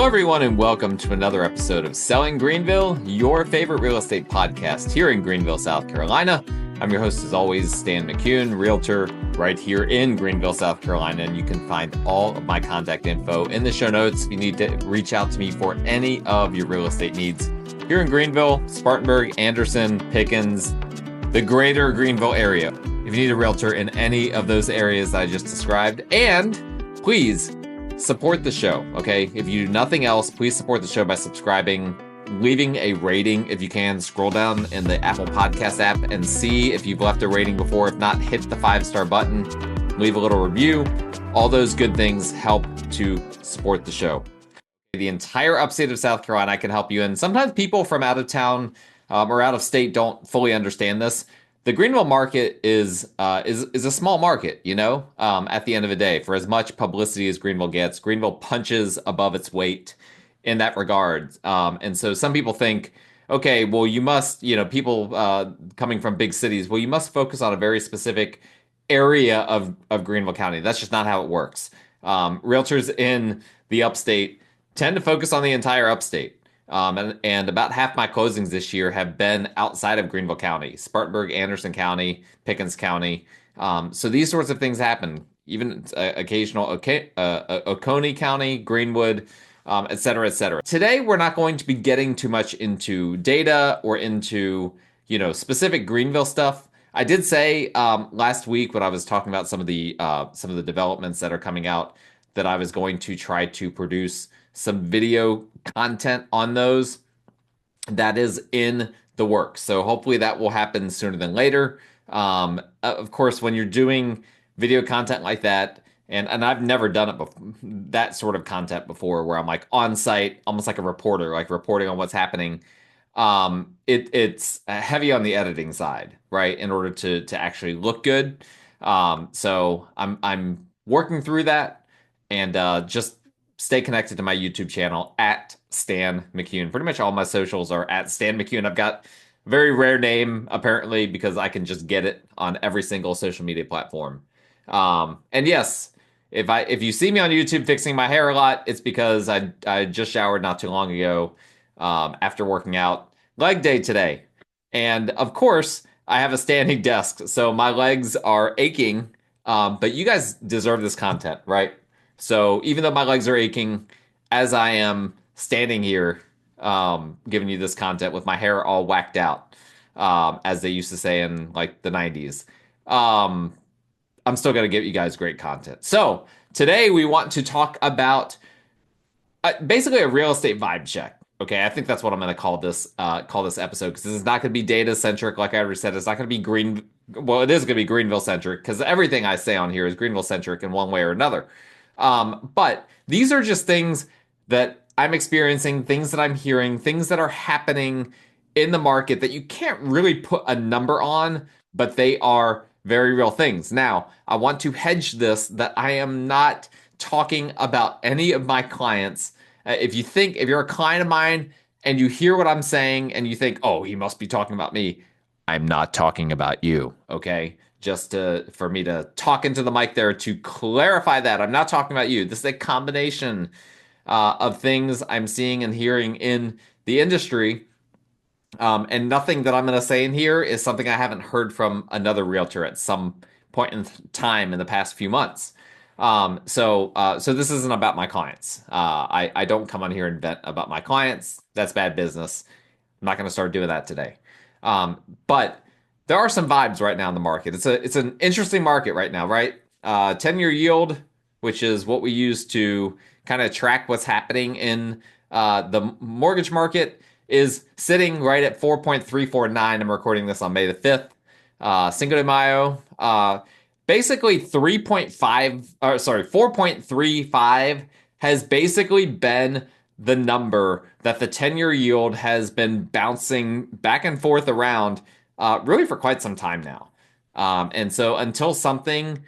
Hello, everyone, and welcome to another episode of Selling Greenville, your favorite real estate podcast here in Greenville, South Carolina. I'm your host, as always, Stan McCune, realtor right here in Greenville, South Carolina, and you can find all of my contact info in the show notes if you need to reach out to me for any of your real estate needs here in Greenville, Spartanburg, Anderson, Pickens, the greater Greenville area. If you need a realtor in any of those areas that I just described, and please support the show, okay? If you do nothing else, please support the show by subscribing, leaving a rating if you can. Scroll down in the Apple Podcast app and see if you've left a rating before. If not, hit the 5-star button, leave a little review. All those good things help to support the show. The entire upstate of South Carolina I can help you, and sometimes people from out of town or out of state don't fully understand this. The Greenville market is a small market, you know, at the end of the day. For as much publicity as Greenville gets, Greenville punches above its weight in that regard. And so some people think, okay, well, you must, you know, people coming from big cities, well, you must focus on a very specific area of Greenville County. That's just not how it works. Realtors in the upstate tend to focus on the entire upstate. And about half my closings this year have been outside of Greenville County, Spartanburg, Anderson County, Pickens County. So these sorts of things happen, even occasional Oconee County, Greenwood, et cetera, et cetera. Today, we're not going to be getting too much into data or into, you know, specific Greenville stuff. I did say last week when I was talking about some of the developments that are coming out that I was going to try to produce some video content on those. That is in the works. So hopefully that will happen sooner than later. Of course, when you're doing video content like that, and I've never done it before, that sort of content before, where I'm like on site, almost like a reporter, like reporting on what's happening. It's heavy on the editing side, right? In order to actually look good. So I'm working through that, and just stay connected to my YouTube channel at Stan McCune. Pretty much all my socials are at Stan McCune. I've got a very rare name, apparently, because I can just get it on every single social media platform. And yes, if you see me on YouTube fixing my hair a lot, it's because I just showered not too long ago after working out. Leg day today. And of course, I have a standing desk, so my legs are aching, but you guys deserve this content, right? So even though my legs are aching, as I am standing here giving you this content with my hair all whacked out, as they used to say in like the 90s, I'm still going to give you guys great content. So today we want to talk about basically a real estate vibe check. Okay, I think that's what I'm going to call this episode, because this is not going to be data centric, like I already said. It's not going to be well, it is going to be Greenville centric, because everything I say on here is Greenville centric in one way or another. But these are just things that I'm experiencing, things that I'm hearing, things that are happening in the market that you can't really put a number on, but they are very real things. Now, I want to hedge this that I am not talking about any of my clients. If you're a client of mine and you hear what I'm saying and you think, oh, he must be talking about me, I'm not talking about you, okay? Just for me to talk into the mic there to clarify that I'm not talking about you. This is a combination of things I'm seeing and hearing in the industry. And nothing that I'm going to say in here is something I haven't heard from another realtor at some point in time in the past few months. So this isn't about my clients. I don't come on here and vent about my clients. That's bad business. I'm not going to start doing that today. But there are some vibes right now in the market. It's an interesting market right now, right? 10-year yield, which is what we use to kind of track what's happening in the mortgage market, is sitting right at 4.349. I'm recording this on May the 5th. Cinco de Mayo. Basically 4.35 has basically been the number that the 10-year yield has been bouncing back and forth around really for quite some time now. And so until something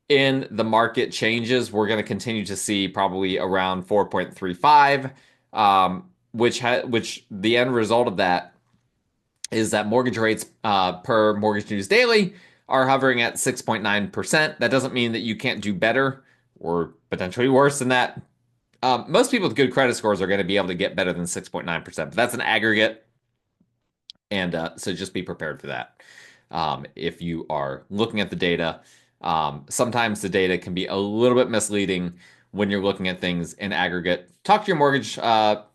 in the market changes, we're going to continue to see probably around 4.35, which the end result of that is that mortgage rates per Mortgage News Daily are hovering at 6.9%. That doesn't mean that you can't do better or potentially worse than that. Most people with good credit scores are going to be able to get better than 6.9%, but that's an aggregate. And so just be prepared for that. If you are looking at the data, sometimes the data can be a little bit misleading when you're looking at things in aggregate. Talk to your mortgage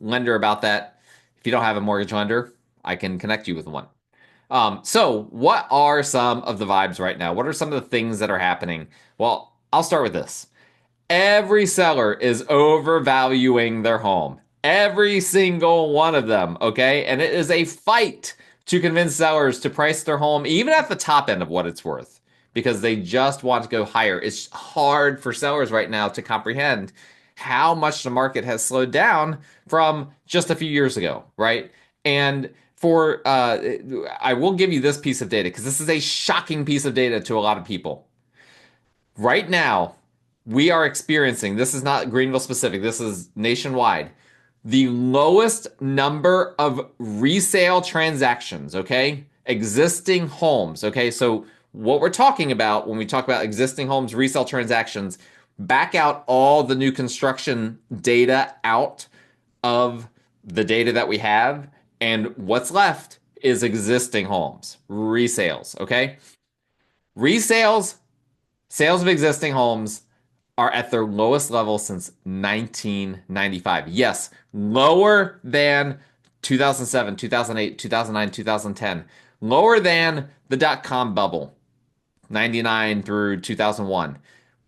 lender about that. If you don't have a mortgage lender, I can connect you with one. So, what are some of the vibes right now? What are some of the things that are happening? Well, I'll start with this. Every seller is overvaluing their home. Every single one of them, okay? And it is a fight to convince sellers to price their home even at the top end of what it's worth because they just want to go higher. It's hard for sellers right now to comprehend how much the market has slowed down from just a few years ago, right? And I will give you this piece of data because this is a shocking piece of data to a lot of people. Right now, we are experiencing, this is not Greenville specific, this is nationwide, the lowest number of resale transactions, okay? Existing homes, okay? So, what we're talking about when we talk about existing homes, resale transactions, back out all the new construction data out of the data that we have, and what's left is existing homes, resales, okay? Resales, sales of existing homes are at their lowest level since 1995. Yes, lower than 2007, 2008, 2009, 2010. Lower than the dot-com bubble, 99 through 2001.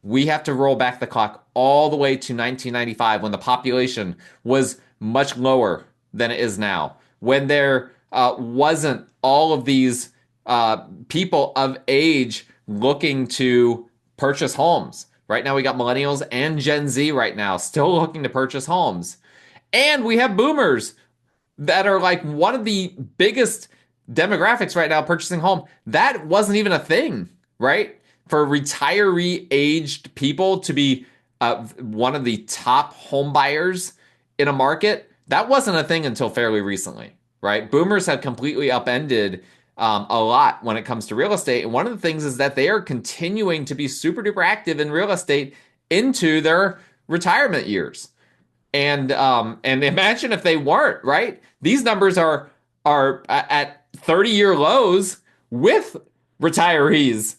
We have to roll back the clock all the way to 1995 when the population was much lower than it is now. When there wasn't all of these people of age looking to purchase homes. Right now, we got millennials and Gen Z right now still looking to purchase homes. And we have boomers that are like one of the biggest demographics right now purchasing home. That wasn't even a thing, right? For retiree aged people to be one of the top home buyers in a market, that wasn't a thing until fairly recently, right? Boomers have completely upended a lot when it comes to real estate. And one of the things is that they are continuing to be super duper active in real estate into their retirement years. And imagine if they weren't, right? These numbers are at 30-year lows with retirees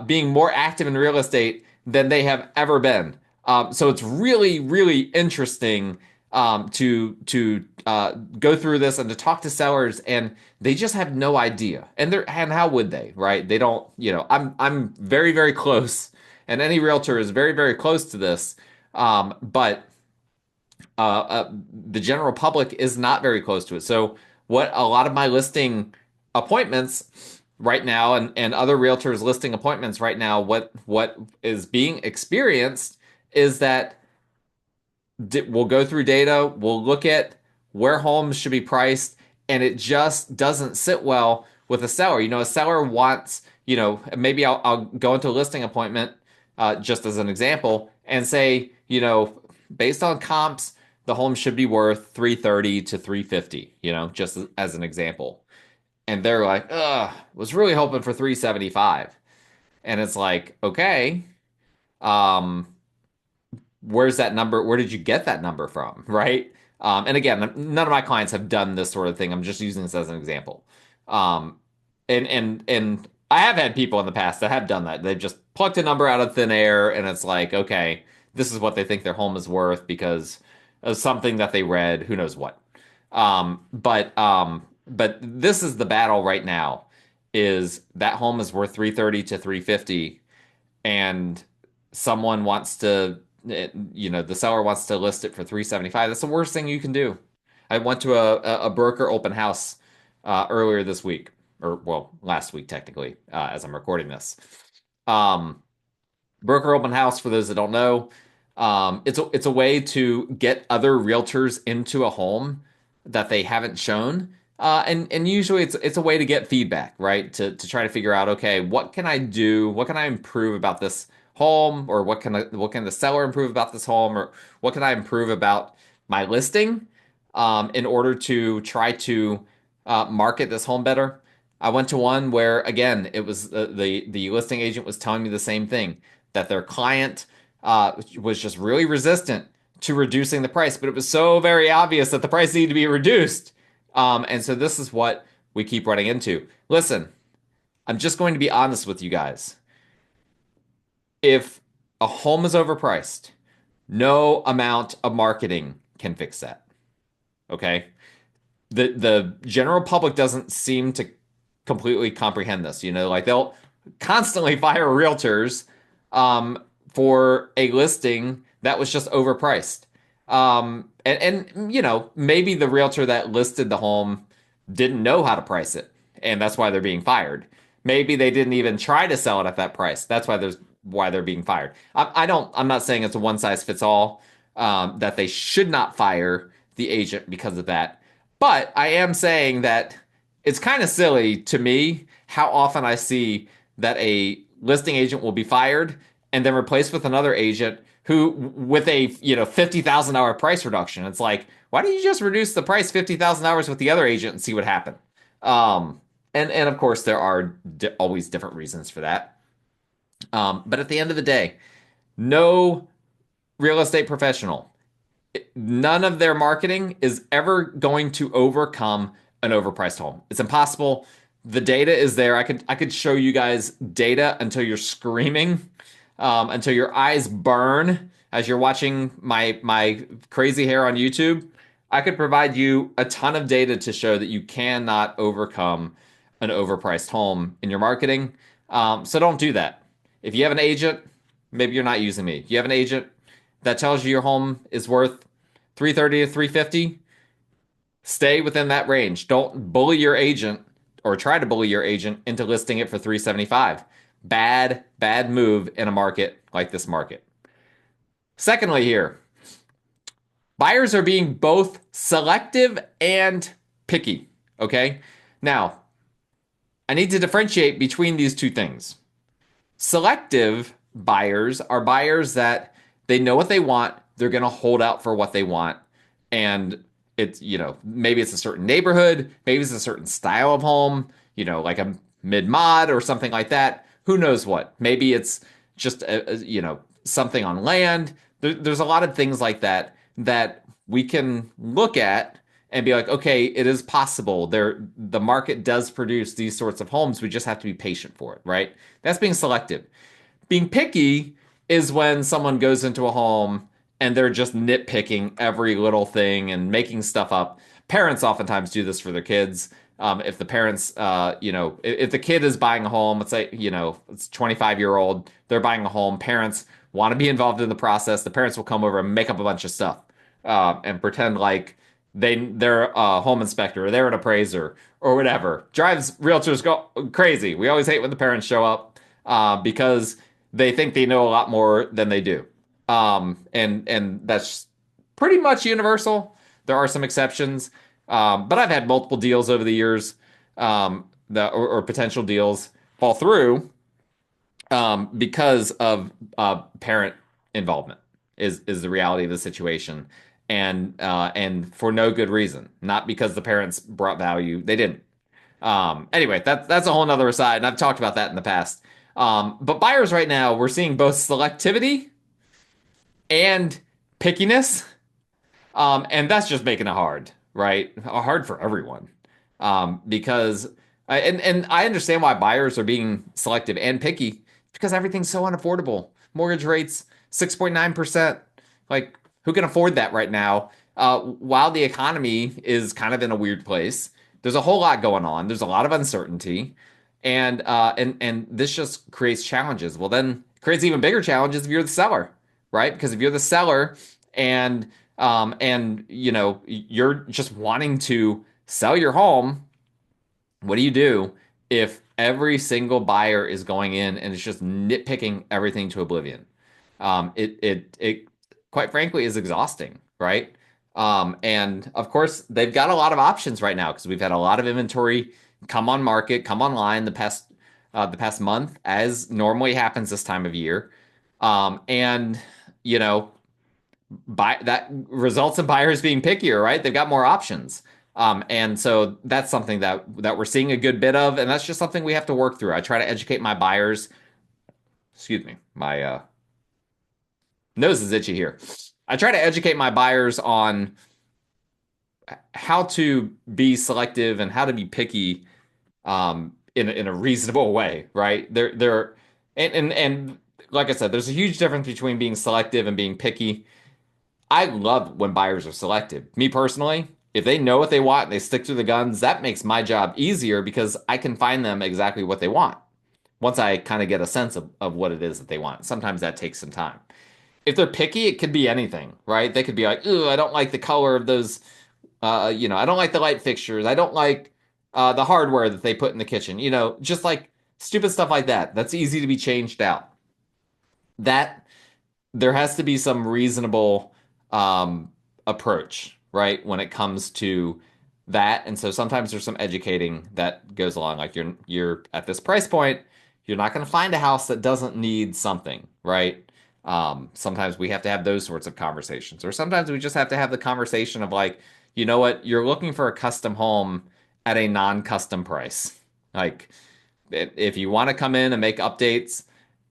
being more active in real estate than they have ever been. So it's really, really interesting to go through this and to talk to sellers, and they just have no idea. And how would they, right? They don't. I'm very, very close, and any realtor is very, very close to this. But the general public is not very close to it. So what a lot of my listing appointments right now and other realtors listing appointments right now, what is being experienced is that we'll go through data, we'll look at where homes should be priced, and it just doesn't sit well with a seller. A seller wants, maybe I'll go into a listing appointment just as an example and say, based on comps, the home should be worth 330 to 350, just as an example. And they're like, was really hoping for 375. And it's like, okay, um, where's that number? Where did you get that number from? Right. And again, none of my clients have done this sort of thing. I'm just using this as an example. Um, and I have had people in the past that have done that. They've just plucked a number out of thin air, and it's like, okay, this is what they think their home is worth because of something that they read, who knows what. But this is the battle right now, is that home is worth 330 to 350, and someone wants to, the seller wants to list it for 375. That's the worst thing you can do. I went to a broker open house earlier this week, or well, last week technically, as I'm recording this. Broker open house, for those that don't know, it's a way to get other realtors into a home that they haven't shown. And usually it's a way to get feedback, right? To try to figure out, okay, what can I do? What can I improve about this home? Or what can the seller improve about this home? Or what can I improve about my listing in order to try to market this home better? I went to one where, again, it was the listing agent was telling me the same thing, that their client was just really resistant to reducing the price, but it was so very obvious that the price needed to be reduced. And so this is what we keep running into. Listen, I'm just going to be honest with you guys. If a home is overpriced, no amount of marketing can fix that. Okay? The general public doesn't seem to completely comprehend this. Like they'll constantly fire realtors for a listing that was just overpriced. And maybe the realtor that listed the home didn't know how to price it, and that's why they're being fired. Maybe they didn't even try to sell it at that price. That's why they're being fired. I'm not saying it's a one size fits all, that they should not fire the agent because of that. But I am saying that it's kind of silly to me how often I see that a listing agent will be fired and then replaced with another agent who with a $50,000 price reduction. It's like, why don't you just reduce the price $50,000 with the other agent and see what happened? And of course there are always different reasons for that. But at the end of the day, no real estate professional, none of their marketing is ever going to overcome an overpriced home. It's impossible. The data is there. I could show you guys data until you're screaming, until your eyes burn as you're watching my crazy hair on YouTube. I could provide you a ton of data to show that you cannot overcome an overpriced home in your marketing. So don't do that. If you have an agent, maybe you're not using me. If you have an agent that tells you your home is worth 330 to 350, stay within that range. Don't bully your agent or try to bully your agent into listing it for 375. Bad move in a market like this market. Secondly, here, buyers are being both selective and picky. Okay. Now, I need to differentiate between these two things. Selective buyers are buyers that they know what they want. They're going to hold out for what they want. And it's, maybe it's a certain neighborhood, maybe it's a certain style of home, like a mid-mod or something like that. Who knows what? Maybe it's just, something on land. There's a lot of things like that that we can look at and be like, okay, it is possible. The market does produce these sorts of homes. We just have to be patient for it, right? That's being selective. Being picky is when someone goes into a home and they're just nitpicking every little thing and making stuff up. Parents oftentimes do this for their kids. If the parents, if the kid is buying a home, let's say, it's 25-year-old, they're buying a home, parents want to be involved in the process. The parents will come over and make up a bunch of stuff and pretend like they're a home inspector or they're an appraiser or whatever. Drives realtors go crazy. We always hate when the parents show up because they think they know a lot more than they do. And that's pretty much universal. There are some exceptions, but I've had multiple deals over the years or potential deals fall through because of parent involvement is the reality of the situation, and for no good reason, not because the parents brought value. They didn't. Anyway, that's a whole nother aside, and I've talked about that in the past. But buyers right now, we're seeing both selectivity and pickiness. And that's just making it hard, right? Hard for everyone. Because and I understand why buyers are being selective and picky because everything's so unaffordable. Mortgage rates 6.9%. Like, who can afford that right now? While the economy is kind of in a weird place, there's a whole lot going on. There's a lot of uncertainty, and this just creates challenges. Well, then it creates even bigger challenges if you're the seller, right? Because if you're the seller and you're just wanting to sell your home, what do if every single buyer is going in and it's just nitpicking everything to oblivion? It quite frankly is exhausting, right? And of course they've got a lot of options right now because we've had a lot of inventory come on market, come online the past month, as normally happens this time of year. And buy that results in buyers being pickier, right? They've got more options. And so that's something that we're seeing a good bit of, and that's just something we have to work through. I try to educate my buyers. Excuse me, my nose is itchy here. I try to educate my buyers on how to be selective and how to be picky in a reasonable way, right? And like I said, there's a huge difference between being selective and being picky. I love when buyers are selective. Me personally, if they know what they want and they stick to the guns, that makes my job easier because I can find them exactly what they want once I kind of get a sense of what it is that they want. Sometimes that takes some time. If they're picky, it could be anything, right? They could be like, "Ooh, I don't like the color of those. I don't like the light fixtures. I don't like the hardware that they put in the kitchen. Just like stupid stuff like that. That's easy to be changed out. That there has to be some reasonable approach, right, when it comes to that. And so sometimes there's some educating that goes along. Like you're at this price point, you're not going to find a house that doesn't need something, right? Sometimes we have to have those sorts of conversations, or sometimes we just have to have the conversation of like, you know what, you're looking for a custom home at a non-custom price. Like if you want to come in and make updates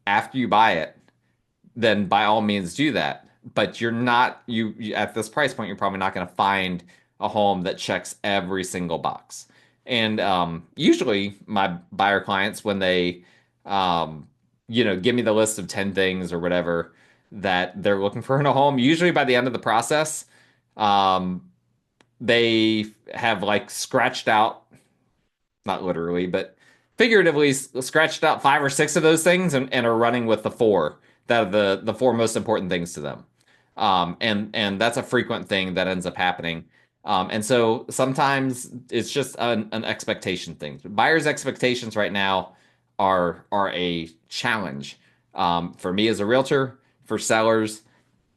after you buy it, then by all means do that. But you're not at this price point, you're probably not going to find a home that checks every single box. And usually, my buyer clients, when they, give me the list of 10 things or whatever that they're looking for in a home, usually by the end of the process, um, they have like scratched out, not literally, but figuratively scratched out five or six of those things and are running with the four that are the four most important things to them. And that's a frequent thing that ends up happening. And so sometimes it's just an expectation thing. Buyers' expectations right now are a challenge for me as a realtor, for sellers.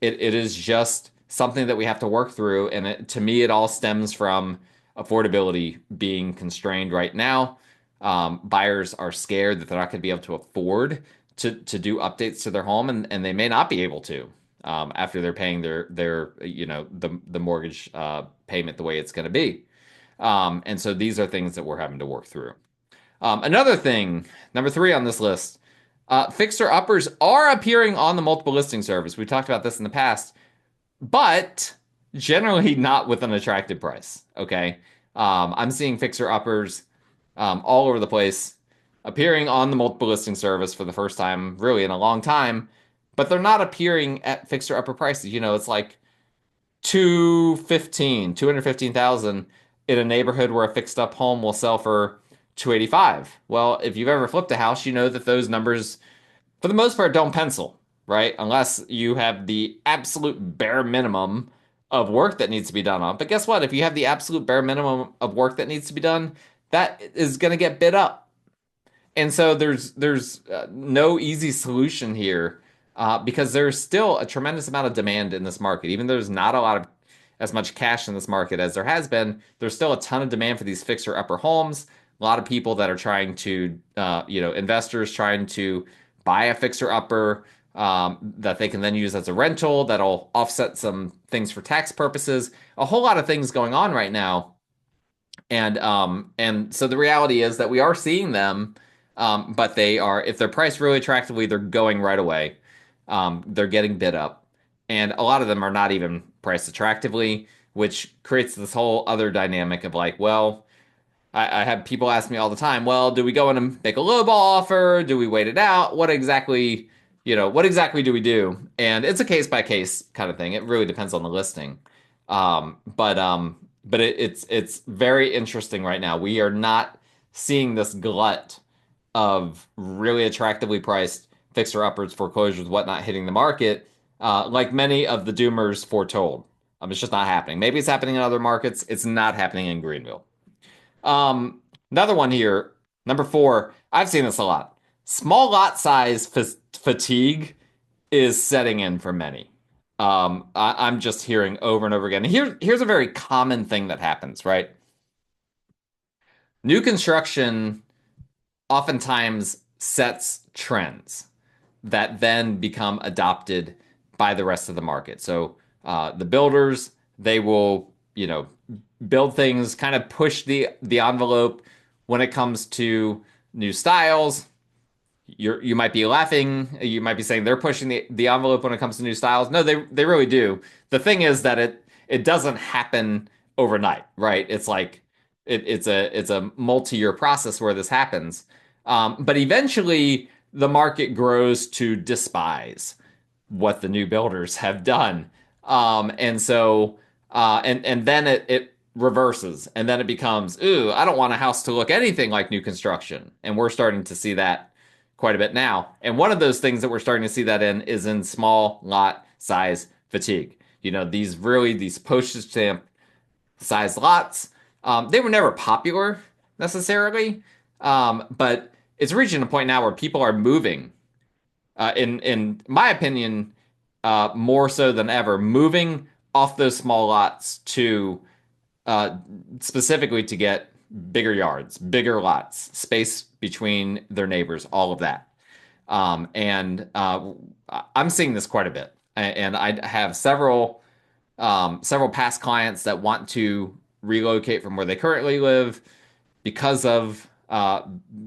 It is just something that we have to work through. And to me, it all stems from affordability being constrained right now. Buyers are scared that they're not going to be able to afford to do updates to their home, and they may not be able to after they're paying the mortgage payment the way it's going to be. And so these are things that we're having to work through. Another thing, number three on this list, fixer uppers are appearing on the multiple listing service. We talked about this in the past, but generally not with an attractive price. Okay. I'm seeing fixer uppers all over the place, appearing on the multiple listing service for the first time, really in a long time, but they're not appearing at fixer upper prices. It's like 215,000 in a neighborhood where a fixed up home will sell for 285. Well, if you've ever flipped a house, you know that those numbers for the most part don't pencil, right? Unless you have the absolute bare minimum of work that needs to be done on. But guess what? If you have the absolute bare minimum of work that needs to be done, that is going to get bid up. And so there's no easy solution here because there's still a tremendous amount of demand in this market. Even though there's not a lot of as much cash in this market as there has been, there's still a ton of demand for these fixer upper homes. A lot of people that are trying to, investors trying to buy a fixer upper that they can then use as a rental that'll offset some things for tax purposes. A whole lot of things going on right now. And so the reality is that we are seeing them, but they are, if they're priced really attractively, they're going right away. They're getting bid up, and a lot of them are not even priced attractively, which creates this whole other dynamic of like, well, I have people ask me all the time, well, do we go in and make a lowball offer? Do we wait it out? What exactly do we do? And it's a case by case kind of thing. It really depends on the listing. But it's very interesting right now. We are not seeing this glut of really attractively priced fixer uppers, foreclosures, whatnot hitting the market, like many of the doomers foretold. It's just not happening. Maybe it's happening in other markets. It's not happening in Greenville. Another one here, number four. I've seen this a lot. Small lot size fatigue is setting in for many. I'm just hearing over and over again. Here's a very common thing that happens, right? New construction oftentimes sets trends that then become adopted by the rest of the market. So the builders, they will, build things, kind of push the envelope when it comes to new styles, you might be laughing, you might be saying they're pushing the envelope when it comes to new styles. No, they really do. The thing is that it doesn't happen overnight, right? It's like it's a multi-year process where this happens. But eventually the market grows to despise what the new builders have done. And so and then it reverses, and then it becomes, ooh, I don't want a house to look anything like new construction. And we're starting to see that quite a bit now. And one of those things that we're starting to see that in is in small lot size fatigue. These postage stamp sized lots. They were never popular necessarily, but it's reaching a point now where people are moving. In my opinion, more so than ever, moving off those small lots to uh, specifically to get bigger yards, bigger lots, space between their neighbors, all of that. And I'm seeing this quite a bit, and I have several past clients that want to relocate from where they currently live because of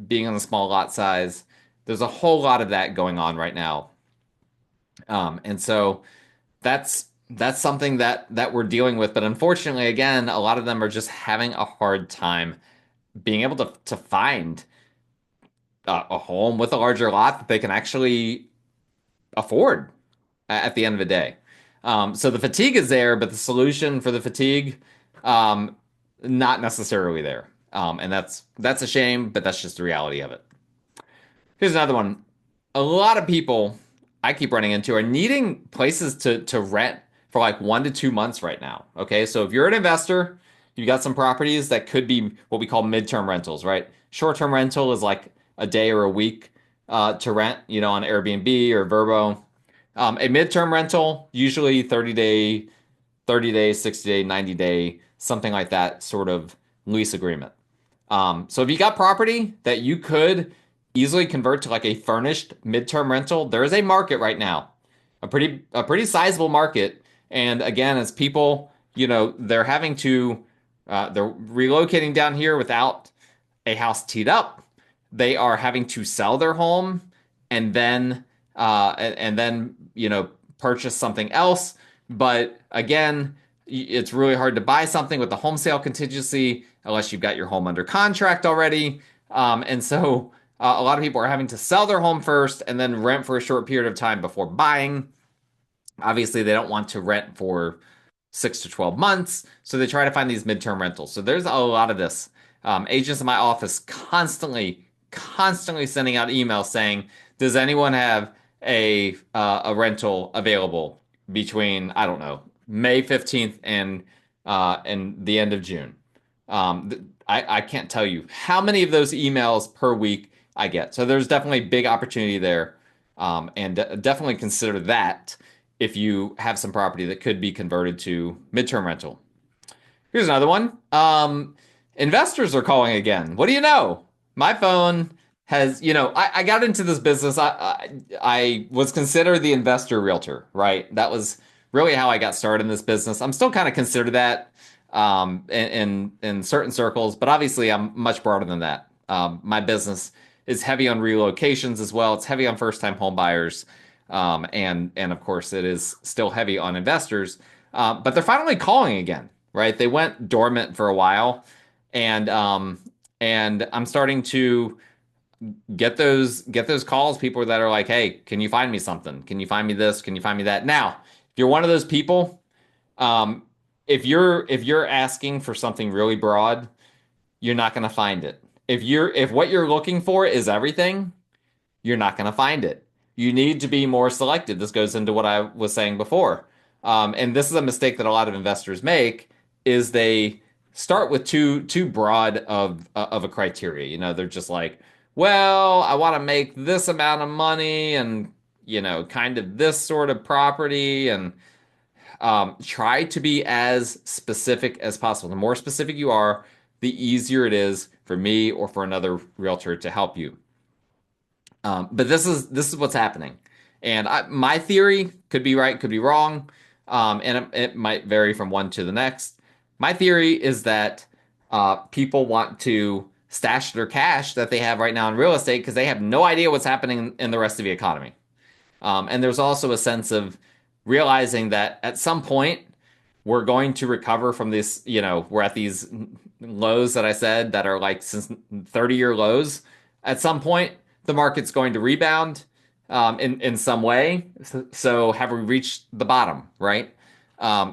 being on the small lot size. There's a whole lot of that going on right now, and so that's something that we're dealing with. But unfortunately, again, a lot of them are just having a hard time being able to find a home with a larger lot that they can actually afford at the end of the day. So the fatigue is there, but the solution for the fatigue, um, not necessarily there. And that's a shame, but that's just the reality of it. Here's another one. A lot of people I keep running into are needing places to rent for like 1 to 2 months right now. Okay, so if you're an investor, you've got some properties that could be what we call midterm rentals, right? Short-term rental is like a day or a week to rent, on Airbnb or Verbo. A midterm rental, usually 30 days, 60 day, 90 day, something like that sort of lease agreement. So if you got property that you could easily convert to like a furnished midterm rental, there is a market right now, a pretty sizable market. And again, as people, they're having to they're relocating down here without a house teed up. They are having to sell their home and then purchase something else. But again, it's really hard to buy something with the home sale contingency unless you've got your home under contract already. And so a lot of people are having to sell their home first and then rent for a short period of time before buying. Obviously, they don't want to rent for 6 to 12 months, so they try to find these midterm rentals. So there's a lot of this. Agents in my office constantly sending out emails saying, "Does anyone have a rental available between, I don't know, May 15th and the end of June?" I can't tell you how many of those emails per week I get. So there's definitely big opportunity there, and definitely consider that if you have some property that could be converted to midterm rental. Here's another one. Investors are calling again. What do you know? My phone has, I got into this business. I was considered the investor realtor, right? That was really how I got started in this business. I'm still kind of considered that in certain circles, but obviously I'm much broader than that. My business is heavy on relocations as well. It's heavy on first-time home buyers, and of course it is still heavy on investors. But they're finally calling again, right? They went dormant for a while, and I'm starting to get those calls. People that are like, "Hey, can you find me something? Can you find me this? Can you find me that?" Now, if you're one of those people, um, if you're asking for something really broad, you're not going to find it. If what you're looking for is everything, you're not going to find it. You need to be more selective. This goes into what I was saying before. And this is a mistake that a lot of investors make is they start with too broad of a criteria. They're just like, well, I want to make this amount of money and kind of this sort of property, and try to be as specific as possible. The more specific you are, the easier it is for me or for another realtor to help you. But this is what's happening, and my theory could be right, could be wrong, and it might vary from one to the next. My theory is that people want to stash their cash that they have right now in real estate because they have no idea what's happening in the rest of the economy. And there's also a sense of realizing that at some point we're going to recover from this. We're at these lows that I said that are like since 30-year lows. At some point, the market's going to rebound in some way. So have we reached the bottom, right?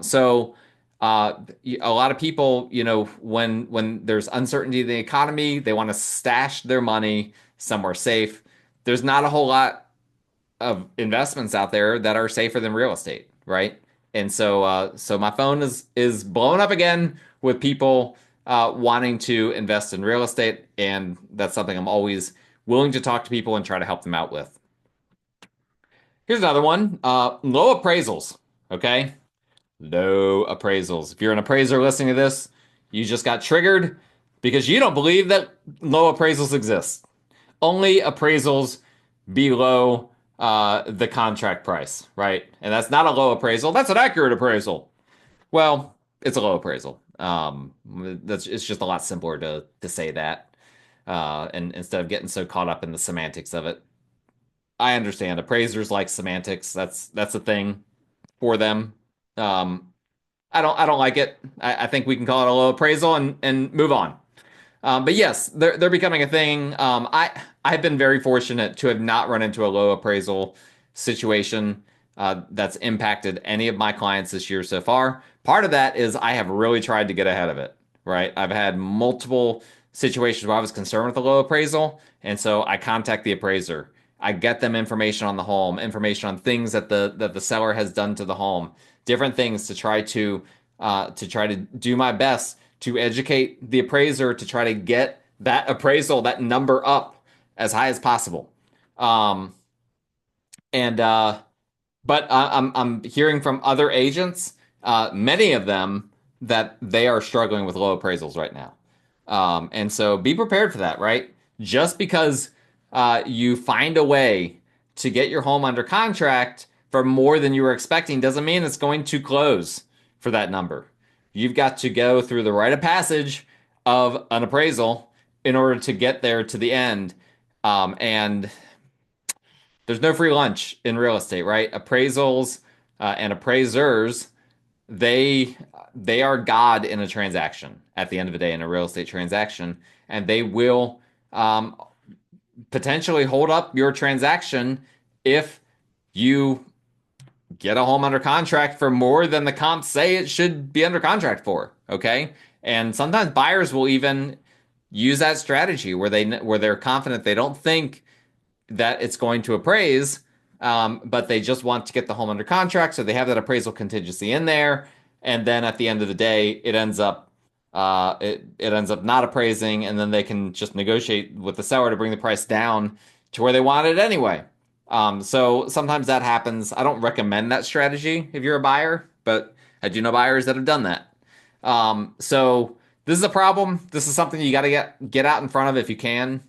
So a lot of people, when there's uncertainty in the economy, they want to stash their money somewhere safe. There's not a whole lot of investments out there that are safer than real estate, right? And so my phone is blowing up again with people wanting to invest in real estate, and that's something I'm always willing to talk to people and try to help them out with. Here's another one: low appraisals. Okay, low appraisals. If you're an appraiser listening to this, you just got triggered because you don't believe that low appraisals exist. Only appraisals below the contract price, right? And that's not a low appraisal. That's an accurate appraisal. Well, it's a low appraisal. It's just a lot simpler to say that, and instead of getting so caught up in the semantics of it. I understand appraisers like semantics. That's a thing for them. I don't like it. I think we can call it a low appraisal and move on. But yes, they're becoming a thing. I've been very fortunate to have not run into a low appraisal situation that's impacted any of my clients this year so far. Part of that is I have really tried to get ahead of it, right? I've had multiple situations where I was concerned with a low appraisal, and so I contact the appraiser. I get them information on the home, information on things that the seller has done to the home, different things to try to do my best to educate the appraiser to try to get that appraisal, that number up as high as possible. And but I'm hearing from other agents, many of them, that they are struggling with low appraisals right now. And so be prepared for that, right? Just because you find a way to get your home under contract for more than you were expecting doesn't mean it's going to close for that number. You've got to go through the rite of passage of an appraisal in order to get there to the end. And there's no free lunch in real estate, right? Appraisals and appraisers, they are God in a transaction at the end of the day, in a real estate transaction, and they will potentially hold up your transaction if you get a home under contract for more than the comps say it should be under contract for. Okay, and sometimes buyers will even use that strategy where they're confident, they don't think that it's going to appraise, but they just want to get the home under contract, so they have that appraisal contingency in there, and then at the end of the day, it ends up not appraising, and then they can just negotiate with the seller to bring the price down to where they want it anyway. So sometimes that happens. I don't recommend that strategy if you're a buyer, but I do know buyers that have done that. So this is a problem. This is something you got to get out in front of if you can.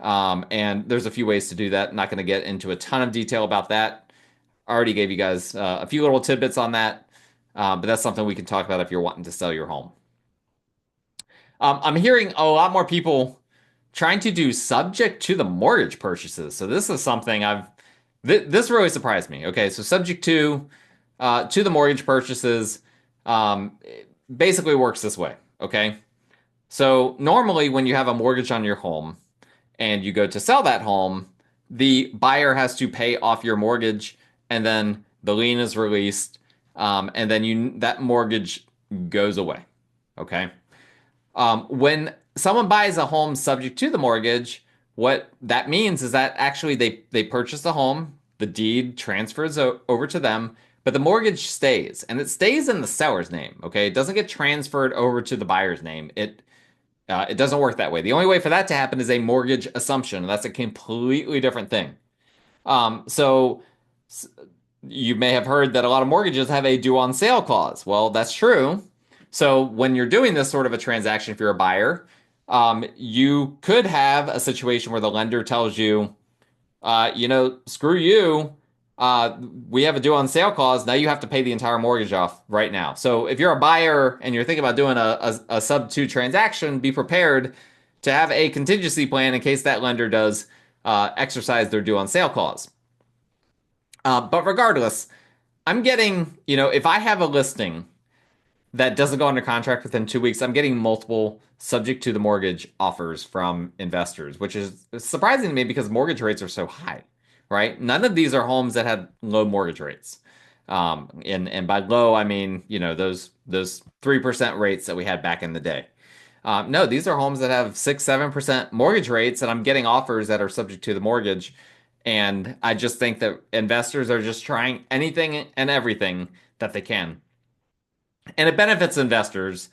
And there's a few ways to do that. I'm not going to get into a ton of detail about that. I already gave you guys a few little tidbits on that, but that's something we can talk about if you're wanting to sell your home. I'm hearing a lot more people trying to do subject to the mortgage purchases. So this is something this really surprised me. Okay, so subject to the mortgage purchases basically works this way. Okay, so normally when you have a mortgage on your home and you go to sell that home, the buyer has to pay off your mortgage, and then the lien is released, and then that mortgage goes away. Okay. When someone buys a home subject to the mortgage, what that means is that actually they purchase the home, the deed transfers over to them, but the mortgage stays, and it stays in the seller's name. Okay, it doesn't get transferred over to the buyer's name. It doesn't work that way. The only way for that to happen is a mortgage assumption, and that's a completely different thing. So you may have heard that a lot of mortgages have a due on sale clause. Well, that's true. So when you're doing this sort of a transaction, if you're a buyer, you could have a situation where the lender tells you, screw you. We have a due on sale clause. Now you have to pay the entire mortgage off right now. So if you're a buyer and you're thinking about doing a sub 2 transaction, be prepared to have a contingency plan in case that lender does exercise their due on sale clause. But regardless, I'm getting, if I have a listing that doesn't go under contract within 2 weeks, I'm getting multiple subject to the mortgage offers from investors, which is surprising to me because mortgage rates are so high, right? None of these are homes that had low mortgage rates. And by low, I mean, those 3% rates that we had back in the day. No, these are homes that have 6, 7% mortgage rates, and I'm getting offers that are subject to the mortgage. And I just think that investors are just trying anything and everything that they can. And it benefits investors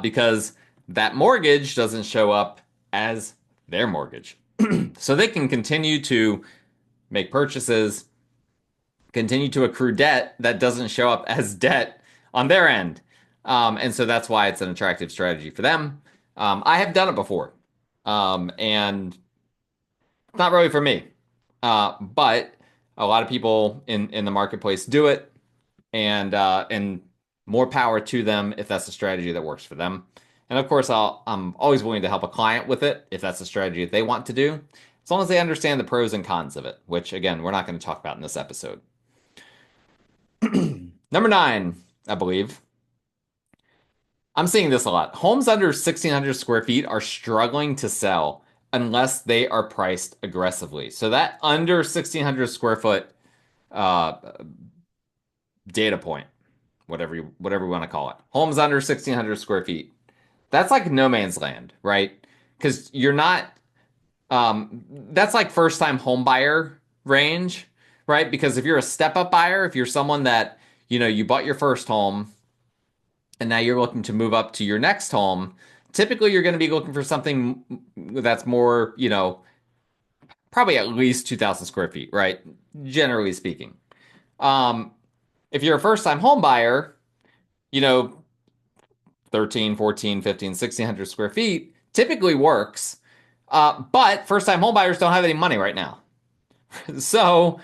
because that mortgage doesn't show up as their mortgage. So they can continue to make purchases, continue to accrue debt that doesn't show up as debt on their end. And so that's why it's an attractive strategy for them. I have done it before, and it's not really for me. But a lot of people in the marketplace do it, and more power to them if that's a strategy that works for them. And of course, I'm always willing to help a client with it if that's a strategy that they want to do, as long as they understand the pros and cons of it, which again, we're not going to talk about in this episode. Number 9, I believe. I'm seeing this a lot. Homes under 1,600 square feet are struggling to sell unless they are priced aggressively. So that under 1,600 square foot uh, data point, whatever you want to call it, homes under 1,600 square feet. That's like no man's land, right? Because you're not. That's like first time home buyer range, right? Because if you're a step up buyer, if you're someone that you bought your first home and now you're looking to move up to your next home, typically you're going to be looking for something that's more, probably at least 2,000 square feet, right? Generally speaking. Um, if you're a first time home buyer, you know, 13, 14, 15, 1,600 square feet typically works. But first time home buyers don't have any money right now. So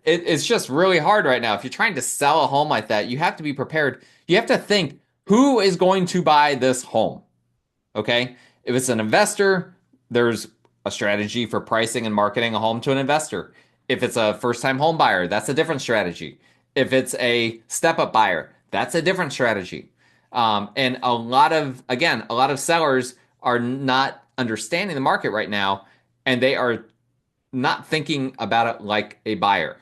it's just really hard right now. If you're trying to sell a home like that, you have to be prepared. You have to think, who is going to buy this home? Okay. If it's an investor, there's a strategy for pricing and marketing a home to an investor. If it's a first time home buyer, that's a different strategy. If it's a step up buyer, that's a different strategy. And a lot of sellers are not understanding the market right now, and they are not thinking about it like a buyer.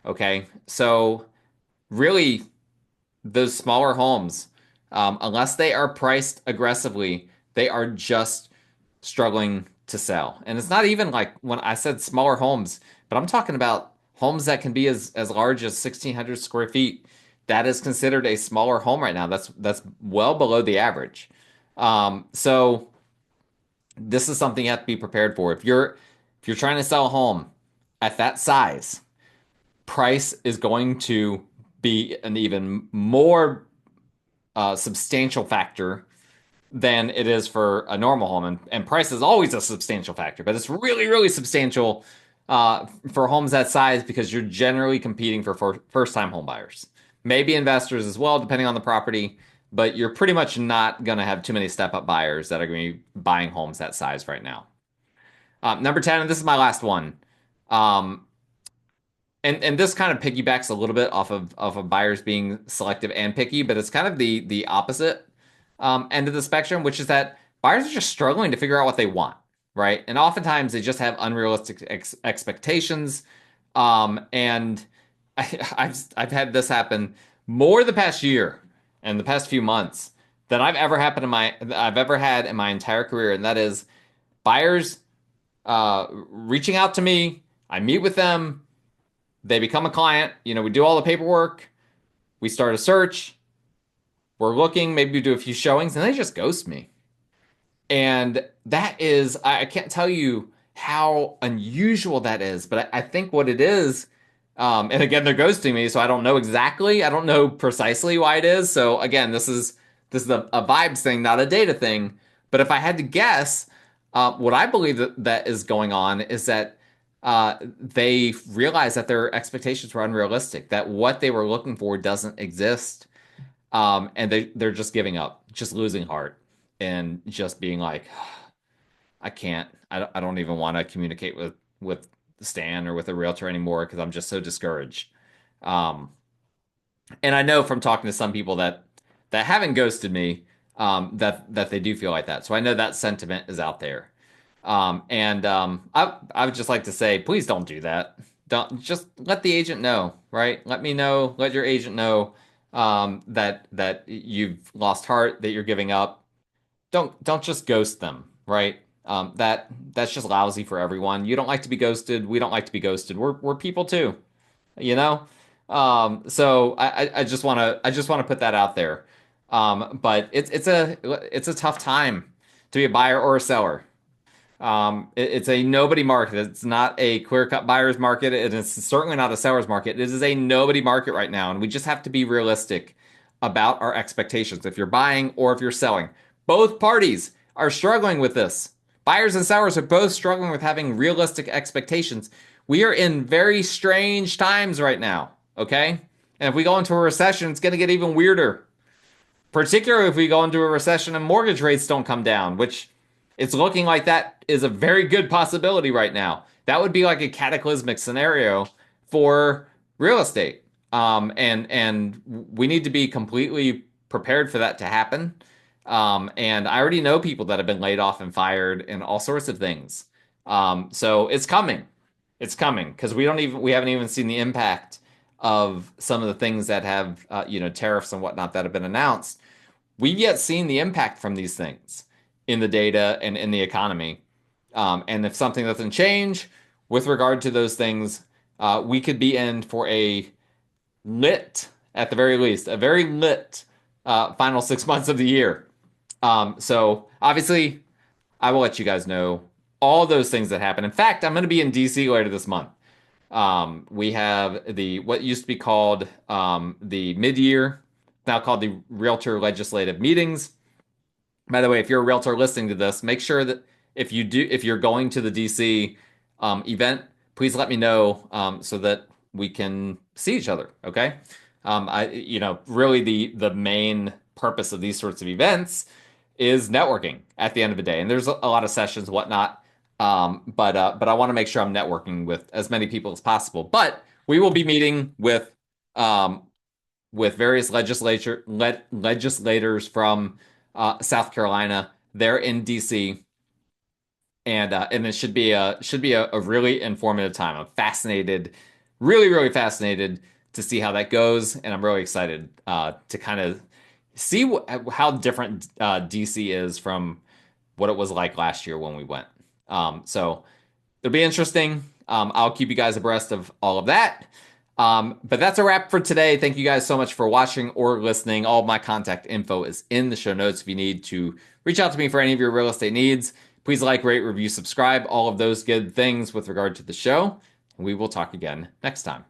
Okay. So really, those smaller homes, unless they are priced aggressively, they are just struggling to sell. And it's not even like when I said smaller homes, but I'm talking about homes that can be as large as 1,600 square feet. That is considered a smaller home right now. That's well below the average. So this is something you have to be prepared for. If you're trying to sell a home at that size, price is going to be an even more substantial factor than it is for a normal home. And price is always a substantial factor, but it's really, really substantial for homes that size because you're generally competing for first-time home buyers. Maybe investors as well, depending on the property, but you're pretty much not going to have too many step-up buyers that are going to be buying homes that size right now. Number 10, and this is my last one. And this kind of piggybacks a little bit off of buyers being selective and picky, but it's kind of the opposite end of the spectrum, which is that buyers are just struggling to figure out what they want, right? And oftentimes they just have unrealistic expectations. And I've had this happen more the past year and the past few months than I've ever had in my entire career, and that is buyers reaching out to me. I meet with them. They become a client. We do all the paperwork. We start a search. We're looking, maybe we do a few showings, and they just ghost me. And that is, I can't tell you how unusual that is, but I think what it is, and again, they're ghosting me, so I don't know exactly. I don't know precisely why it is. So again, this is a vibes thing, not a data thing. But if I had to guess, what I believe that is going on is that they realized that their expectations were unrealistic, that what they were looking for doesn't exist. And they're just giving up, just losing heart, and just being like, I can't. I don't even want to communicate with Stan or with a realtor anymore because I'm just so discouraged. Um, and I know from talking to some people that haven't ghosted me, that they do feel like that. So I know that sentiment is out there. I would just like to say, please don't do that. Don't just let the agent know, right? Let me know, let your agent know that you've lost heart, that you're giving up. Don't just ghost them, right? That's just lousy for everyone. You don't like to be ghosted. We don't like to be ghosted. We're people too, you know. So I just want to put that out there. But it's a tough time to be a buyer or a seller. It's a nobody market. It's not a clear-cut buyer's market, and it's certainly not a seller's market. It is a nobody market right now, and we just have to be realistic about our expectations. If you're buying or if you're selling, both parties are struggling with this. Buyers and sellers are both struggling with having realistic expectations. We are in very strange times right now, okay? And if we go into a recession, it's going to get even weirder, particularly if we go into a recession and mortgage rates don't come down, which it's looking like that is a very good possibility right now. That would be like a cataclysmic scenario for real estate. And we need to be completely prepared for that to happen. And I already know people that have been laid off and fired and all sorts of things. So it's coming. It's coming because we haven't even seen the impact of some of the things that have tariffs and whatnot that have been announced. We've yet seen the impact from these things in the data and in the economy. And if something doesn't change with regard to those things, we could be in for a lit, at the very least, a very lit final 6 months of the year. So obviously, I will let you guys know all those things that happen. In fact, I'm going to be in DC later this month. We have the what used to be called the mid-year, now called the Realtor Legislative Meetings. By the way, if you're a realtor listening to this, make sure that if you're going to the DC event, please let me know so that we can see each other. Okay. Really the main purpose of these sorts of events is networking at the end of the day. And there's a lot of sessions, whatnot. But I want to make sure I'm networking with as many people as possible. But we will be meeting with various legislators from South Carolina. They're in DC, and it should be a really informative time. I'm fascinated, really fascinated to see how that goes, and I'm really excited to kind of see how different DC is from what it was like last year when we went. So it'll be interesting. I'll keep you guys abreast of all of that. But that's a wrap for today. Thank you guys so much for watching or listening. All of my contact info is in the show notes if you need to reach out to me for any of your real estate needs. Please like, rate, review, subscribe, all of those good things with regard to the show. We will talk again next time.